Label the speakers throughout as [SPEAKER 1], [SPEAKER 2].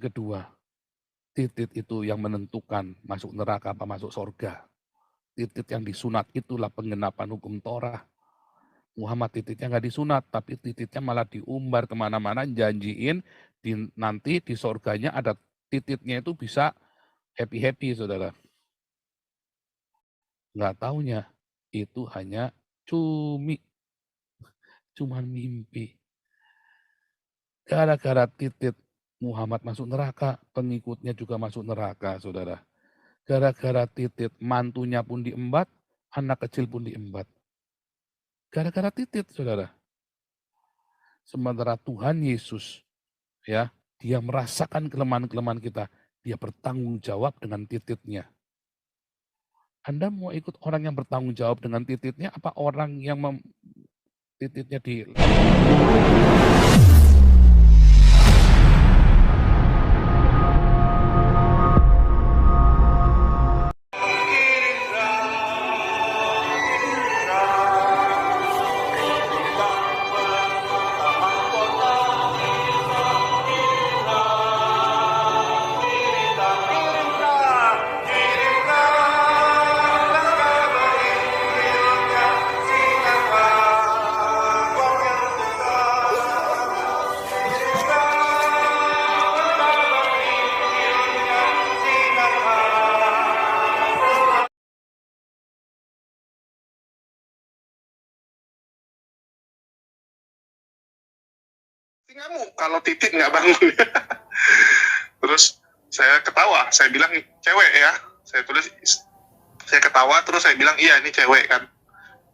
[SPEAKER 1] kedua, titit itu yang menentukan masuk neraka apa masuk surga. Titit yang disunat itulah penggenapan hukum Torah. Muhammad tititnya nggak disunat, tapi tititnya malah diumbar kemana-mana, janjiin nanti di surganya ada tititnya itu bisa happy-happy, saudara. Nggak taunya, itu hanya cuman mimpi. Gara-gara titit Muhammad masuk neraka, pengikutnya juga masuk neraka, saudara. Gara-gara titit mantunya pun diembat, anak kecil pun diembat. Gara-gara titit, saudara. Sementara Tuhan Yesus, ya, dia merasakan kelemahan-kelemahan kita. Dia bertanggung jawab dengan tititnya. Anda mau ikut orang yang bertanggung jawab dengan tititnya, apa orang yang tititnya di...
[SPEAKER 2] Ngamuk kalau titit nggak bangun. Terus saya ketawa, saya bilang cewek ya, saya ketawa terus saya bilang iya ini cewek kan.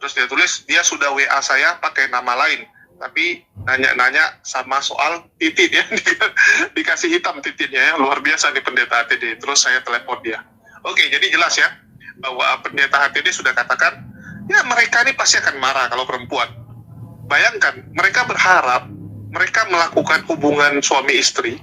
[SPEAKER 2] Terus dia tulis dia sudah WA saya pakai nama lain, tapi nanya-nanya sama soal titit ya. Dikasih hitam tititnya ya, luar biasa nih pendeta HTD. Terus saya telepon dia. Oke, jadi jelas ya bahwa pendeta HTD sudah katakan ya mereka ini pasti akan marah kalau perempuan. Bayangkan mereka berharap mereka melakukan hubungan suami istri,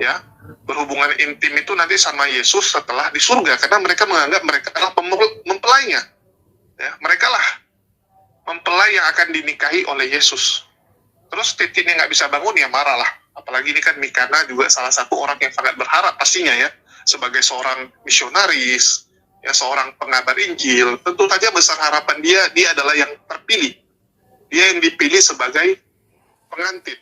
[SPEAKER 2] ya, berhubungan intim itu nanti sama Yesus setelah di surga, karena mereka menganggap mereka adalah mempelainya, ya, mereka lah mempelai yang akan dinikahi oleh Yesus. Terus tititnya nggak bisa bangun, ya marah lah. Apalagi ini kan Mikana juga salah satu orang yang sangat berharap pastinya ya, sebagai seorang misionaris, ya seorang pengabar Injil, tentu saja besar harapan dia adalah yang terpilih, dia yang dipilih sebagai pengantin.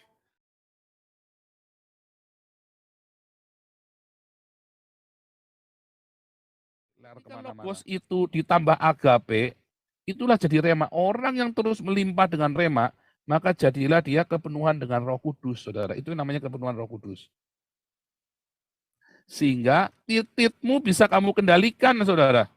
[SPEAKER 1] Jika logos itu ditambah agape, itulah jadi rema. Orang yang terus melimpah dengan rema, maka jadilah dia kepenuhan dengan Roh Kudus, saudara. Itu namanya kepenuhan Roh Kudus. Sehingga tititmu bisa kamu kendalikan, saudara.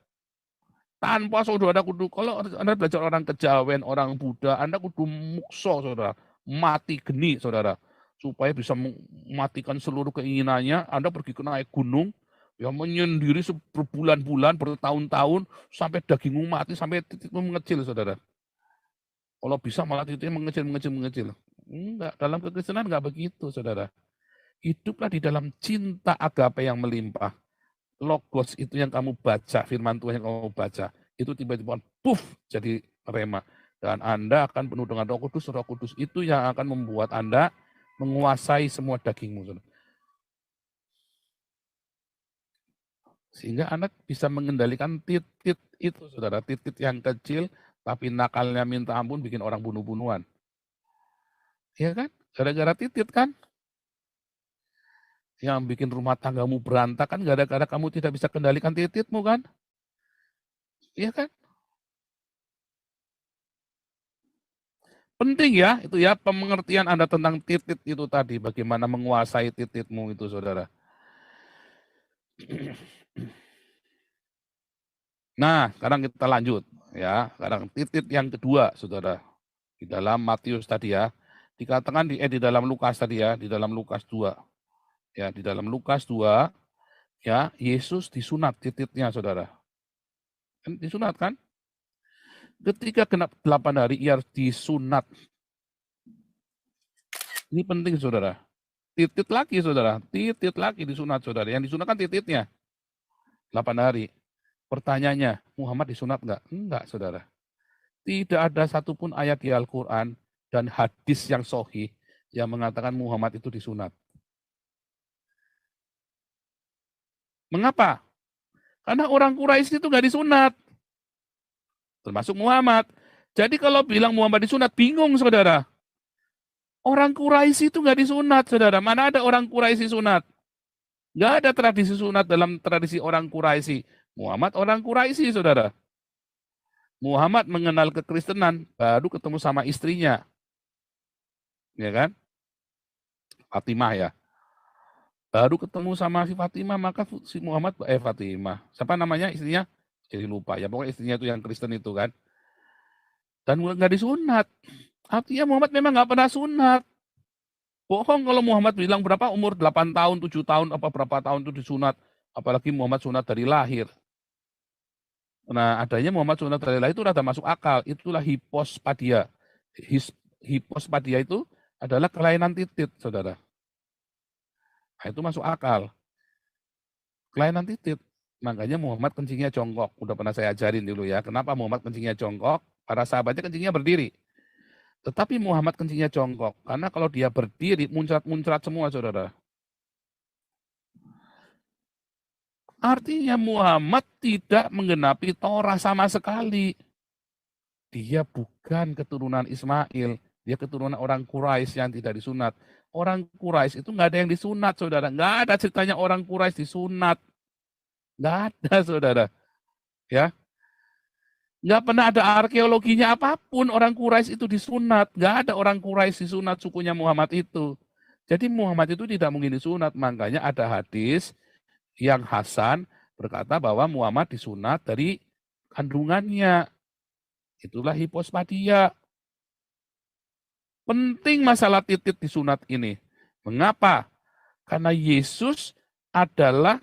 [SPEAKER 1] Tanpa saudara kudu, kalau Anda belajar orang kejawen, orang Buddha, Anda kudu mukso, saudara. Mati geni, saudara. Supaya bisa mematikan seluruh keinginannya, Anda pergi ke naik gunung, ya menyendiri berbulan-bulan, bertahun-tahun, sampai dagingmu mati, sampai titikmu mengecil, saudara. Kalau bisa malah titiknya mengecil. Enggak, dalam kekristenan enggak begitu, saudara. Hiduplah di dalam cinta agape yang melimpah. Logos itu yang kamu baca, firman Tuhan yang kamu baca, itu tiba-tiba puff jadi rema. Dan Anda akan penuh dengan Roh Kudus. Roh Kudus itu yang akan membuat Anda menguasai semua dagingmu, saudara. Sehingga Anda bisa mengendalikan titit itu, saudara. Titit yang kecil, tapi nakalnya minta ampun, bikin orang bunuh-bunuhan. Iya kan? Gara-gara titit kan? Yang bikin rumah tanggamu berantakan, gara-gara kamu tidak bisa kendalikan tititmu kan? Iya kan? Penting ya, itu ya, pengertian Anda tentang titit itu tadi, bagaimana menguasai tititmu itu, saudara. Nah, sekarang kita lanjut ya. Sekarang titit yang kedua, saudara. Di dalam Matius tadi ya, dikatakan di dalam Lukas tadi ya, di dalam Lukas 2. Ya, di dalam Lukas 2 ya, Yesus disunat tititnya, saudara. Kan disunat kan? Ketika genap 8 hari ia disunat. Ini penting, saudara. Titit lagi, saudara. Titit lagi disunat, saudara. Yang disunat kan tititnya. 8 hari. Pertanyaannya, Muhammad disunat enggak? Enggak, saudara. Tidak ada satupun ayat di Al-Quran dan hadis yang sahih yang mengatakan Muhammad itu disunat. Mengapa? Karena orang Quraisy itu nggak disunat. Termasuk Muhammad. Jadi kalau bilang Muhammad disunat, bingung saudara. Orang Quraisy itu nggak disunat, saudara. Mana ada orang Quraisy sunat? Nggak ada tradisi sunat dalam tradisi orang Quraisy. Muhammad orang Quraisy, saudara. Muhammad mengenal kekristenan, baru ketemu sama istrinya. Ya kan? Fatimah ya. Baru ketemu sama si Fatimah, maka si Muhammad, Fatimah. Siapa namanya istrinya? Jadi lupa ya, pokoknya istrinya itu yang Kristen itu kan. Dan nggak disunat. Artinya Muhammad memang nggak pernah sunat. Bohong kalau Muhammad bilang berapa umur 8 tahun, 7 tahun, apa berapa tahun itu disunat. Apalagi Muhammad sunat dari lahir. Nah, adanya Muhammad sunat dari lahir itu rada masuk akal. Itulah hipospadia. Hipospadia itu adalah kelainan titit, saudara. Nah, itu masuk akal. Kelainan titit. Makanya Muhammad kencingnya jongkok. Udah pernah saya ajarin dulu ya. Kenapa Muhammad kencingnya jongkok? Para sahabatnya kencingnya berdiri. Tetapi Muhammad kencingnya jongkok. Karena kalau dia berdiri, muncrat-muncrat semua, saudara. Artinya Muhammad tidak menggenapi Torah sama sekali. Dia bukan keturunan Ismail. Dia keturunan orang Quraisy yang tidak disunat. Orang Quraisy itu nggak ada yang disunat, saudara. Nggak ada ceritanya orang Quraisy disunat. Nggak ada, saudara. Ya, nggak pernah ada arkeologinya apapun orang Quraisy itu disunat. Nggak ada orang Quraisy disunat sukunya Muhammad itu. Jadi Muhammad itu tidak mungkin disunat. Makanya ada hadis yang Hasan berkata bahwa Muhammad disunat dari kandungannya. Itulah hipospadia. Penting masalah titit disunat ini. Mengapa? Karena Yesus adalah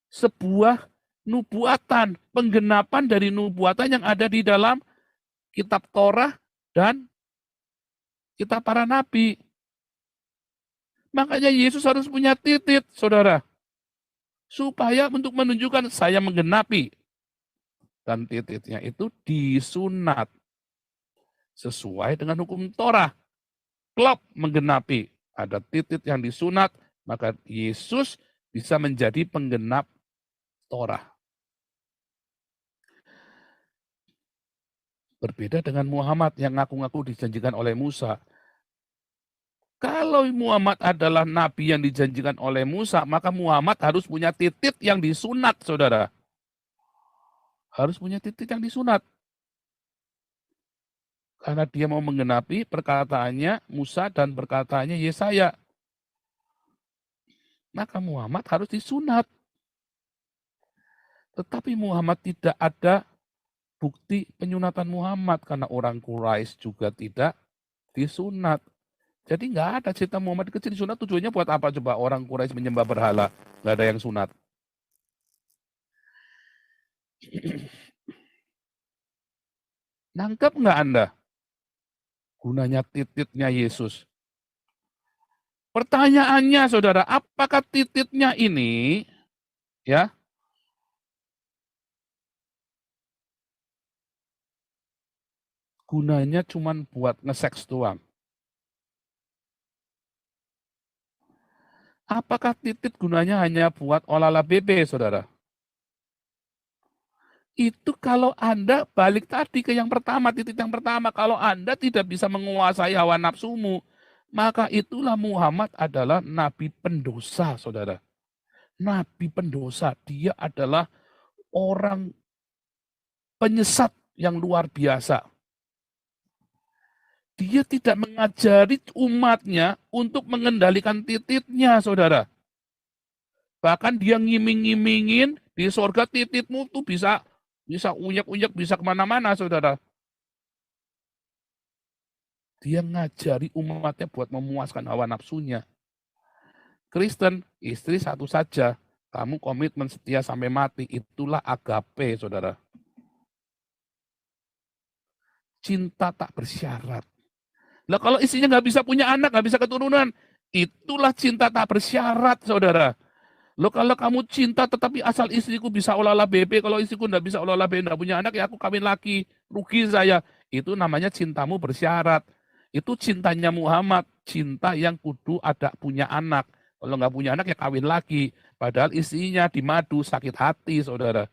[SPEAKER 1] sebuah nubuatan, penggenapan dari nubuatan yang ada di dalam kitab Torah dan kitab para nabi. Makanya Yesus harus punya titit, saudara. Supaya untuk menunjukkan saya menggenapi. Dan tititnya itu disunat. Sesuai dengan hukum Torah. Klop menggenapi. Ada titit yang disunat, maka Yesus bisa menjadi penggenap Torah. Berbeda dengan Muhammad yang ngaku-ngaku dijanjikan oleh Musa. Kalau Muhammad adalah nabi yang dijanjikan oleh Musa, maka Muhammad harus punya titit yang disunat, saudara. Harus punya titit yang disunat. Karena dia mau menggenapi perkataannya Musa dan perkataannya Yesaya. Maka Muhammad harus disunat. Tetapi Muhammad tidak ada bukti penyunatan Muhammad. Karena orang Quraisy juga tidak disunat. Jadi nggak ada cerita Muhammad kecil disunat, tujuannya buat apa coba orang Quraisy menyembah berhala? Nggak ada yang sunat. Nangkep nggak Anda? Gunanya tititnya Yesus. Pertanyaannya saudara, apakah tititnya ini ya gunanya cuma buat nge-seks doang? Apakah titit gunanya hanya buat olahraga bebe, saudara? Itu kalau Anda balik tadi ke yang pertama, titik yang pertama. Kalau Anda tidak bisa menguasai hawa nafsumu, maka itulah Muhammad adalah nabi pendosa, saudara. Nabi pendosa. Dia adalah orang penyesat yang luar biasa. Dia tidak mengajari umatnya untuk mengendalikan tititnya, saudara. Bahkan dia ngiming-ngimingin di sorga tititmu tuh bisa unyak-unyak, bisa kemana-mana, saudara. Dia ngajari umatnya buat memuaskan hawa nafsunya. Kristen, istri satu saja. Kamu komitmen setia sampai mati. Itulah agape, saudara. Cinta tak bersyarat. Lah kalau istrinya nggak bisa punya anak, nggak bisa keturunan, itulah cinta tak bersyarat, saudara. Lo kalau kamu cinta tetapi asal istriku bisa olah-olah bebe, kalau istriku nggak bisa olah-olah bebe, nggak punya anak, ya aku kawin lagi, rugi saya. Itu namanya cintamu bersyarat. Itu cintanya Muhammad, cinta yang kudu ada punya anak. Kalau nggak punya anak ya kawin lagi. Padahal istrinya di madu, sakit hati, saudara.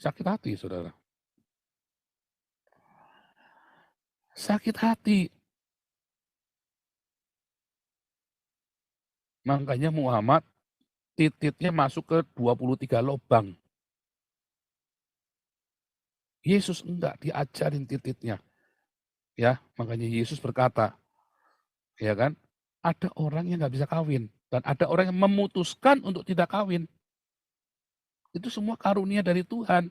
[SPEAKER 1] Sakit hati, saudara. Sakit hati. Makanya Muhammad tititnya masuk ke 23 lubang. Yesus enggak, diajarin tititnya. Ya, makanya Yesus berkata, ya kan, ada orang yang nggak bisa kawin dan ada orang yang memutuskan untuk tidak kawin. Itu semua karunia dari Tuhan.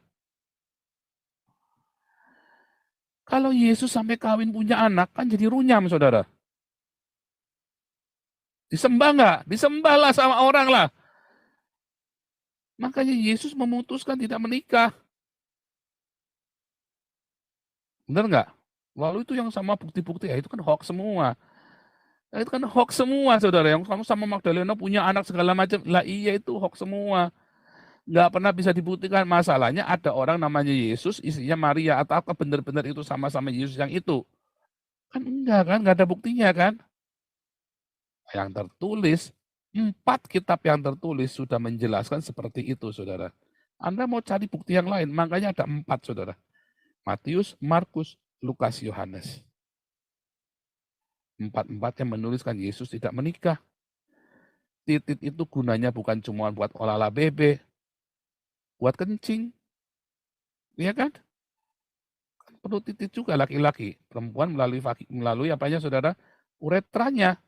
[SPEAKER 1] Kalau Yesus sampai kawin punya anak, kan jadi runyam, saudara. Disembah nggak? Disembahlah sama orang lah. Makanya Yesus memutuskan tidak menikah. Benar nggak? Lalu itu yang sama bukti-bukti, ya itu kan hoax semua. Itu kan hoax semua, saudara. Yang kamu sama Magdalena punya anak segala macam. Lah iya, itu hoax semua. Nggak pernah bisa dibuktikan. Masalahnya ada orang namanya Yesus, istrinya Maria. Atau apa benar-benar itu sama-sama Yesus yang itu? Kan enggak kan, nggak ada buktinya kan. Yang tertulis, 4 kitab yang tertulis sudah menjelaskan seperti itu, saudara. Anda mau cari bukti yang lain, makanya ada 4, saudara. Matius, Markus, Lukas, Yohanes. 4-4 yang menuliskan Yesus tidak menikah. Titit itu gunanya bukan cuma buat olahraga bebe, buat kencing. Iya kan? Perlu titit juga laki-laki. Perempuan melalui apanya, saudara? Uretranya.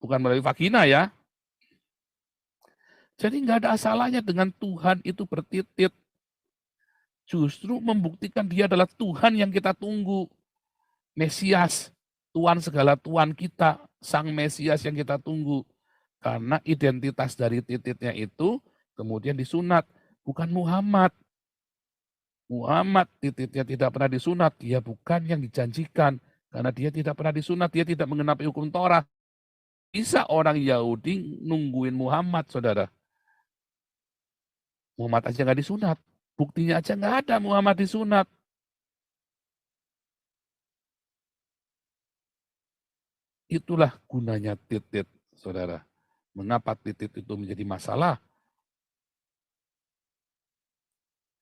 [SPEAKER 1] Bukan melalui vagina ya. Jadi nggak ada salahnya dengan Tuhan itu bertitit. Justru membuktikan dia adalah Tuhan yang kita tunggu. Mesias, Tuhan segala Tuhan kita, Sang Mesias yang kita tunggu. Karena identitas dari tititnya itu kemudian disunat, bukan Muhammad. Muhammad tititnya tidak pernah disunat, dia bukan yang dijanjikan. Karena dia tidak pernah disunat, dia tidak mengenapi hukum Torah. Bisa orang Yahudi nungguin Muhammad, saudara. Muhammad aja nggak disunat. Buktinya aja nggak ada Muhammad disunat. Itulah gunanya titit, saudara. Mengapa titit itu menjadi masalah?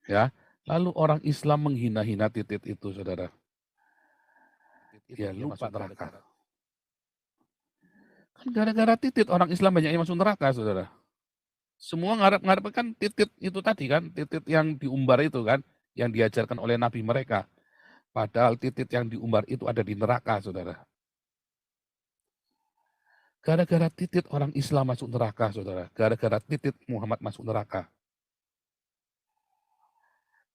[SPEAKER 1] Ya, lalu orang Islam menghina-hina titit itu, saudara. Dia lupa neraka. Kan gara-gara titit orang Islam banyak yang masuk neraka, saudara. Semua ngarep-ngarep kan titit itu tadi kan, titit yang diumbar itu kan, yang diajarkan oleh nabi mereka. Padahal titit yang diumbar itu ada di neraka, saudara. Gara-gara titit orang Islam masuk neraka, saudara. Gara-gara titit Muhammad masuk neraka.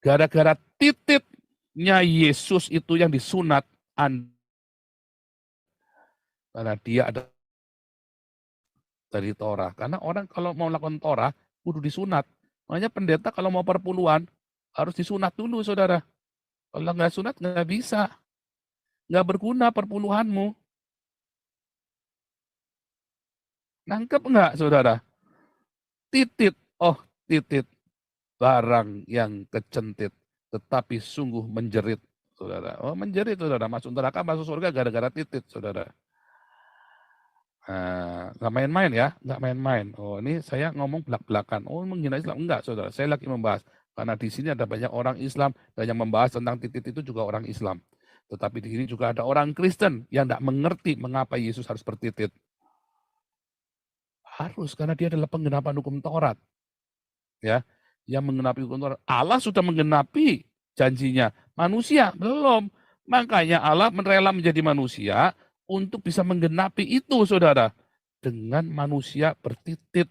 [SPEAKER 1] Gara-gara tititnya Yesus itu yang disunat, karena dia ada dari Torah. Karena orang kalau mau melakukan Torah, kudu disunat. Makanya pendeta kalau mau perpuluhan, harus disunat dulu, saudara. Kalau nggak sunat, nggak bisa. Nggak berguna perpuluhanmu. Nangkep nggak, saudara? Titit, oh titit, barang yang kecentit, tetapi sungguh menjerit, saudara. Oh menjerit, saudara. Masuk neraka, masuk surga gara-gara titit, saudara. Nggak main-main ya, nggak main-main. Oh ini saya ngomong belak-belakan. Oh menghina Islam, enggak, saudara. Saya lagi membahas. Karena di sini ada banyak orang Islam dan yang membahas tentang titit itu juga orang Islam. Tetapi di sini juga ada orang Kristen yang tidak mengerti mengapa Yesus harus bertitit. Harus, karena dia adalah penggenapan hukum Taurat. Ya, yang menggenapi hukum Taurat. Allah sudah menggenapi janjinya. Manusia belum. Makanya Allah rela menjadi manusia untuk bisa menggenapi itu, saudara. Dengan manusia bertitit.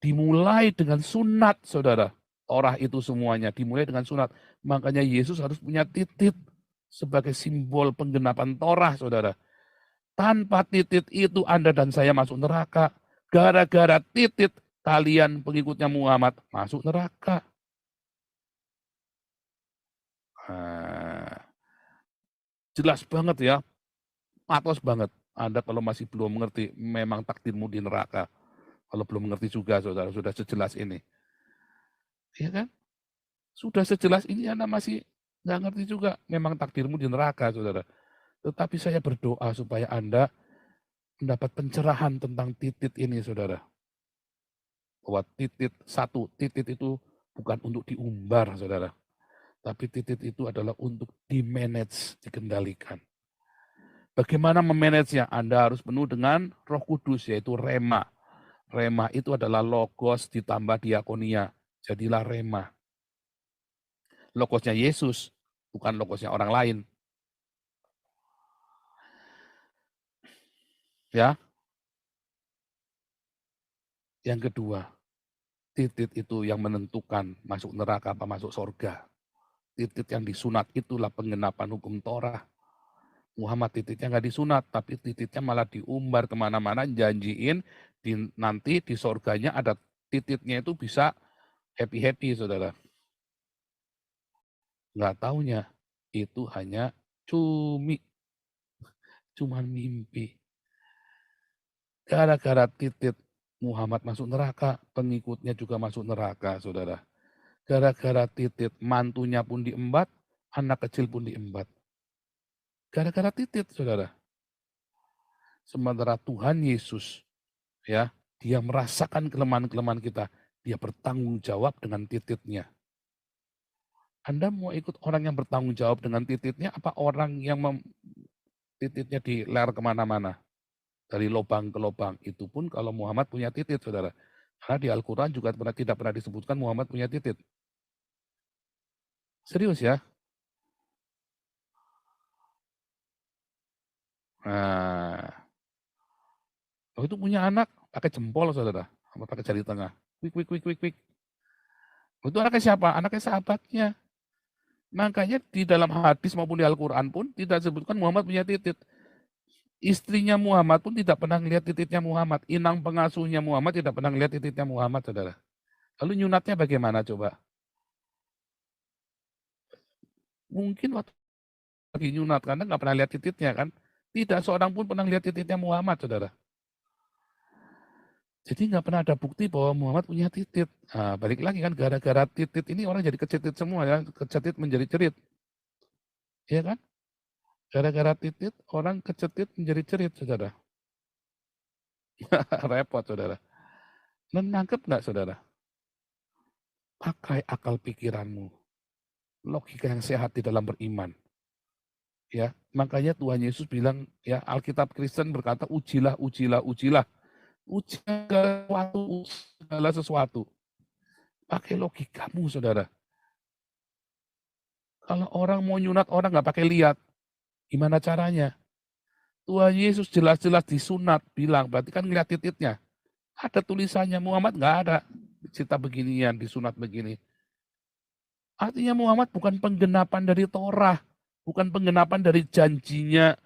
[SPEAKER 1] Dimulai dengan sunat, saudara. Torah itu semuanya dimulai dengan sunat. Makanya Yesus harus punya titit sebagai simbol penggenapan Torah, saudara. Tanpa titit itu Anda dan saya masuk neraka. Gara-gara titit kalian pengikutnya Muhammad masuk neraka. Jelas banget ya. Patos banget. Anda kalau masih belum mengerti, memang takdirmu di neraka. Kalau belum mengerti juga, saudara, sudah sejelas ini. Iya kan? Sudah sejelas ini Anda masih nggak ngerti juga. Memang takdirmu di neraka, saudara. Tetapi saya berdoa supaya Anda mendapat pencerahan tentang titit ini, saudara. Bahwa titit itu bukan untuk diumbar, saudara. Tapi titit itu adalah untuk di-manage, dikendalikan. Bagaimana memanage-nya? Anda harus penuh dengan Roh Kudus, yaitu rema. Rema itu adalah logos ditambah diakonia. Jadilah rema. Logosnya Yesus, bukan logosnya orang lain. Ya. Yang kedua, titit itu yang menentukan masuk neraka apa masuk surga. Titit yang disunat itulah penggenapan hukum Torah. Muhammad tititnya nggak disunat, tapi tititnya malah diumbar kemana-mana, janjiin nanti di surganya ada tititnya itu bisa happy-happy, saudara. Nggak taunya itu hanya cuman mimpi. Gara-gara titit Muhammad masuk neraka, pengikutnya juga masuk neraka, saudara. Gara-gara titit mantunya pun diembat, anak kecil pun diembat. Gara-gara titit, saudara. Sementara Tuhan Yesus, ya, dia merasakan kelemahan-kelemahan kita. Dia bertanggung jawab dengan tititnya. Anda mau ikut orang yang bertanggung jawab dengan tititnya, apa orang yang tititnya diler kemana-mana? Dari lubang ke lubang. Itu pun kalau Muhammad punya titit, saudara. Karena di Al-Quran juga tidak pernah disebutkan Muhammad punya titit. Serius ya? Nah, itu punya anak pakai jempol, saudara, sama pakai jari tengah. Wik. Itu anaknya siapa? Anaknya sahabatnya. Makanya di dalam hadis maupun di Al-Quran pun tidak disebutkan Muhammad punya titit. Istrinya Muhammad pun tidak pernah melihat titiknya Muhammad. Inang pengasuhnya Muhammad tidak pernah melihat titiknya Muhammad, saudara. Lalu nyunatnya bagaimana coba? Mungkin waktu lagi nyunat, karena nggak pernah lihat titiknya kan. Tidak seorang pun pernah lihat titiknya Muhammad, saudara. Jadi nggak pernah ada bukti bahwa Muhammad punya titit. Nah, balik lagi kan, gara-gara titit ini orang jadi kecetit semua ya. Kecetit menjadi cerit. Iya kan? Gara-gara titit, orang kecetit menjadi cerit, saudara. Repot, saudara. Nangkep nggak, saudara? Pakai akal pikiranmu. Logika yang sehat di dalam beriman. Ya, makanya Tuhan Yesus bilang, ya, Alkitab Kristen berkata, ujilah. Uji segala sesuatu. Pakai logikamu, saudara. Kalau orang mau nyunat, orang nggak pakai lihat. Gimana caranya? Tuhan Yesus jelas-jelas disunat, bilang, berarti kan ngeliat titiknya. Ada tulisannya, Muhammad nggak ada. Cerita beginian, disunat begini. Artinya Muhammad bukan penggenapan dari Torah. Bukan penggenapan dari janjinya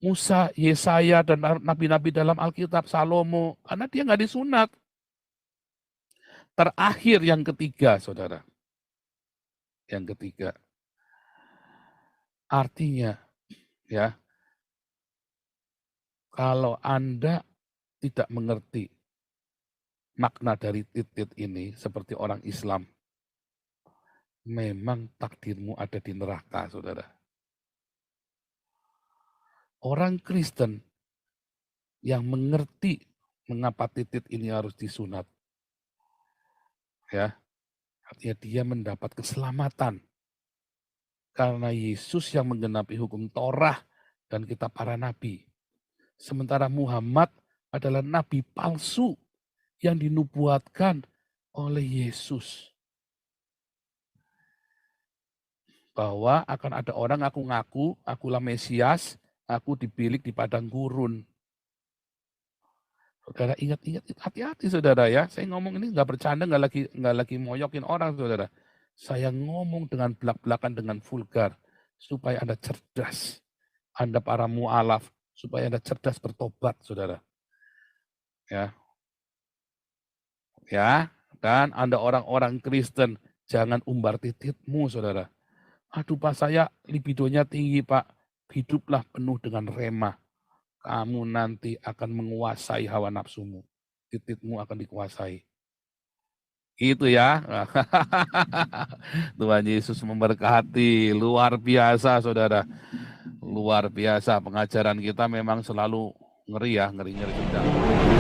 [SPEAKER 1] Musa, Yesaya, dan nabi-nabi dalam Alkitab, Salomo. Karena dia nggak disunat. Terakhir yang ketiga, saudara. Yang ketiga. Artinya, ya, kalau Anda tidak mengerti makna dari titit ini seperti orang Islam, memang takdirmu ada di neraka, saudara. Orang Kristen yang mengerti mengapa titit ini harus disunat, ya, artinya dia mendapat keselamatan. Karena Yesus yang menggenapi hukum Torah dan kita para nabi. Sementara Muhammad adalah nabi palsu yang dinubuatkan oleh Yesus. Bahwa akan ada orang ngaku-ngaku, akulah Mesias, aku dibilik di padang gurun. Saudara ingat-ingat, hati-hati saudara ya. Saya ngomong ini nggak bercanda, nggak lagi moyokin orang, saudara. Saya ngomong dengan belak-belakan, dengan vulgar, supaya Anda cerdas. Anda para mu'alaf, supaya Anda cerdas bertobat, saudara. Ya, dan Anda orang-orang Kristen, jangan umbar tititmu, saudara. Aduh Pak, saya libidonya tinggi Pak. Hiduplah penuh dengan rema. Kamu nanti akan menguasai hawa nafsumu. Tititmu akan dikuasai. Itu ya. Tuhan Yesus memberkati. Luar biasa, saudara. Luar biasa. Pengajaran kita memang selalu Ngeri ya, ngeri sedang.